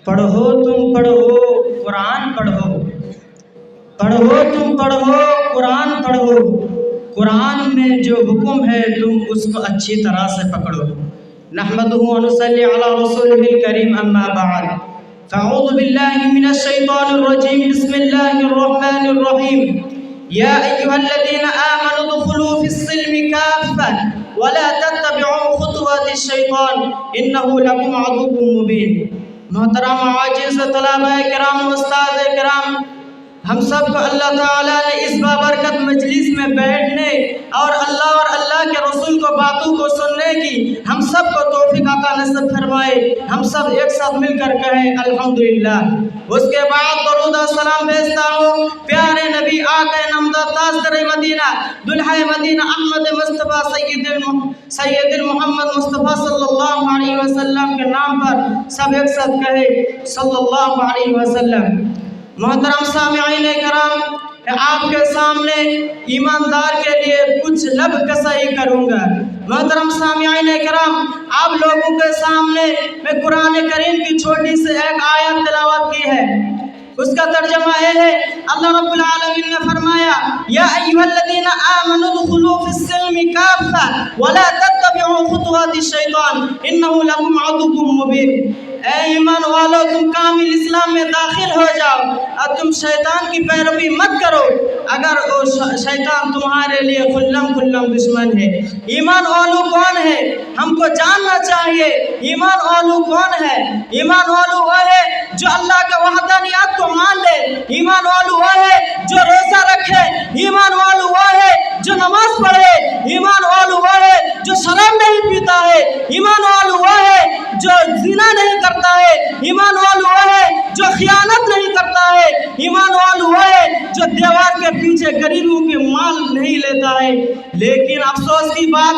پڑھو تم پڑھو قرآن پڑھو، پڑھو تم پڑھو قرآن پڑھو، قرآن میں جو حکم ہے تم اس کو اچھی طرح سے پکڑو۔ نحمدہ و نصلی علی رسولہ الکریم، اما بعد، فاعوذ باللہ من الشیطان الرجیم، بسم اللہ الرحمن الرحیم۔ یا ایھا الذین آمنوا ادخلوا فی السلم کافۃ ولا تتبعوا خطوات الشیطان انہ لکم عدو مبین۔ محترم عاجز طلباء کرام، استاد کرام، ہم سب کو اللہ تعالیٰ نے اس بابرکت مجلس میں بیٹھنے اور اللہ کے رسول کو باتوں کو سننے کی ہم سب کو توفیق عطا نصیب فرمائے۔ ہم سب ایک ساتھ مل کر کہیں الحمدللہ۔ اس کے بعد درود و سلام بھیجتا ہوں پیارے نبی آقا نامدار تاجدار مدینہ دلہا مدینہ احمد مصطفیٰ سید محمد مصطفیٰ صلی اللہ علیہ وسلم کے نام پر، سب ایک ساتھ کہیں صلی اللہ علیہ وسلم۔ محترم سامعین کرام، آپ کے سامنے ایماندار کے لیے کچھ لب کسائی کروں گا۔ محترم سامعین کرام، آپ لوگوں کے سامنے میں قرآن کریم کی چھوٹی سے ایک آیت تلاوت کی ہے۔ اس کا ترجمہ یہ ہے، اللہ رب العالمین نے فرمایا یا ایھا الذین آمنوا ادخلوا فی السلم کافۃ ولا تتبعوا خطوات الشیطان انہ لکم عدو مبین۔ اے ایمان والو، تم کامل اسلام میں داخل ہو جاؤ اور تم شیطان کی پیروی مت کرو اگر وہ شیطان تمہارے لیے کھلم دشمن ہے۔ ایمان والو کون ہے؟ ہم کو جاننا چاہیے ایمان والو کون ہے۔ ایمان والو وہ ہے جو اللہ کا وحدانیت کو مان لے، ایمان والو وہ ہے جو روزہ رکھے، ایمان والو وہ ہے جو نماز پڑھے، ایمان والو وہ ہے جو شراب نہیں پیتا ہے، ایمان والو وہ ہے جو زنا نہیں کرتا ہے، ایمان والو وہ ہے جو خیانت نہیں کرتا ہے، ایمان والو وہ ہے جو دیوار کے پیچھے غریبوں کے مال نہیں لیتا ہے۔ لیکن افسوس کی بات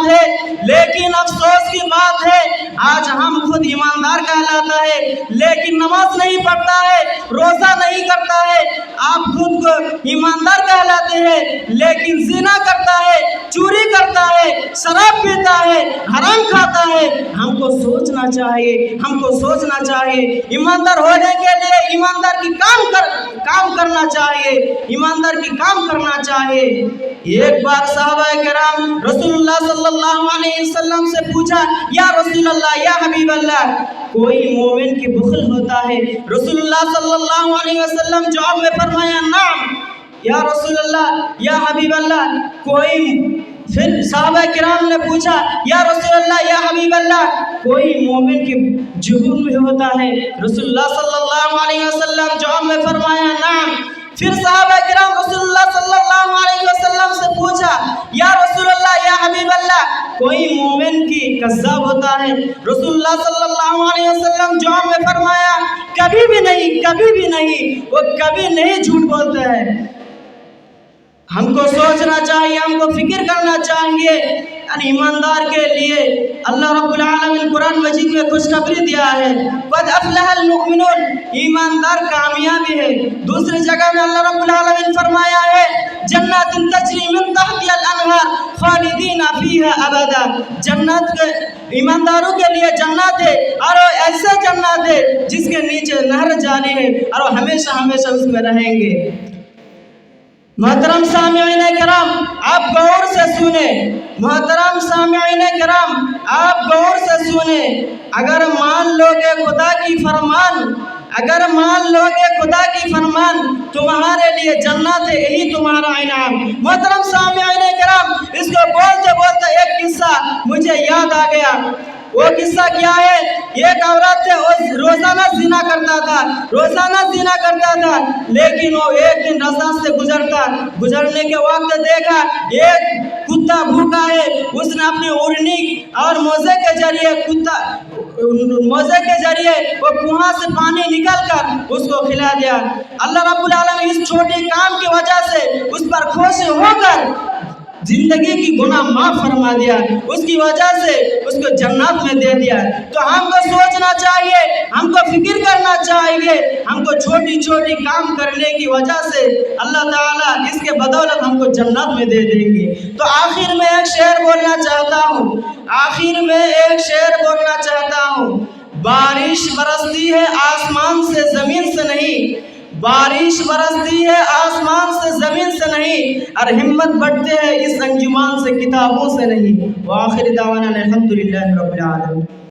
ہے آج ہم خود ایماندار کہلاتا ہے لیکن نماز نہیں پڑھتا ہے، روزہ نہیں کرتا ہے۔ آپ خود کو ایماندار کہلاتے ہیں لیکن زنا کرتا ہے، چوری کرتا ہے، شراب پیتا ہے، حرام کھاتا ہے۔ ہم کو سوچنا چاہیے ایماندار ہونے کے لیے ایماندار کی کام کرنا چاہیے۔ ایک بار صحابہ کرام رسول اللہ صلی اللہ علیہ وسلم سے پوچھا یا رسول اللہ، یا حبیب اللہ، کوئی مومن کی بخل ہوتا ہے؟ رسول اللہ صلی اللہ علیہ وسلم جواب میں فرمایا نعم یا رسول اللہ، یا حبیب اللہ، پھر صحابہ کرام نے پوچھا یا رسول اللہ، یا حبیب اللہ، کوئی مومن کی جہل میں ہوتا ہے؟ رسول اللہ صلی اللہ علیہ وسلم جواب میں فرمایا نعم۔ پھر صحابہ کرام رسول اللہ صلی اللہ علیہ وسلم سے پوچھا یا رسول اللہ، یا حبیب اللہ، کوئی مومن کی کذاب ہوتا ہے؟ رسول اللہ صلی اللہ علیہ وسلم جواب میں فرمایا کبھی بھی نہیں، وہ کبھی نہیں جھوٹ بولتا ہے۔ ہم کو سوچنا چاہیے، ہم کو فکر کرنا چاہیے۔ ایماندار کے لیے اللہ رب العالمین قرآن مجید میں خوشخبری دیا ہے، قد افلح المؤمنون، ایماندار کامیابی ہے۔ دوسری جگہ میں اللہ رب العالمین فرمایا ہے جنات تجری من تحتها الانہار خالدین فیہا ابدا، جنت کے ایمانداروں کے لیے جنت ہے اور ایسے جنت ہے جس کے نیچے نہر جاری ہے اور وہ ہمیشہ اس میں رہیں گے۔ محترم سامعین کرام، آپ غور سے سنیں، محترم سامعین کرام، آپ غور سے سنیں، اگر مان لو گے خدا کی فرمان تمہارے لیے جنت ہے، یہی تمہارا انعام۔ محترم سامعین کرام، اس کو بولتے ایک قصہ مجھے یاد آ گیا۔ وہ قصہ کیا ہے؟ ایک عورت روزانہ زنا کرتا تھا لیکن وہ ایک دن راستے سے گزرنے کے وقت دیکھا ایک کتا بھوکا ہے۔ اس نے اپنی اورنی اور موزے کے ذریعے وہ کنواں سے پانی نکال کر اس کو کھلا دیا۔ اللہ رب العالمین اس چھوٹے کام کی وجہ سے اس پر خوش ہو کر زندگی کی گناہ معاف فرما دیا، اس کی وجہ سے اس کو جنت میں دے دیا۔ تو ہم کو سوچنا چاہیے، ہم کو فکر کرنا چاہیے، ہم کو چھوٹی چھوٹی کام کرنے کی وجہ سے اللہ تعالیٰ اس کے بدولت ہم کو جنت میں دے دیں گے۔ تو آخر میں ایک شعر بولنا چاہتا ہوں، بارش برستی ہے آسمان سے زمین سے نہیں، بارش برستی ہے آسمان سے زمین سے نہیں، اور ہمت بڑھتے ہیں اس انجمن سے کتابوں سے نہیں۔ وآخر دعوانا الحمدللہ رب العالمین۔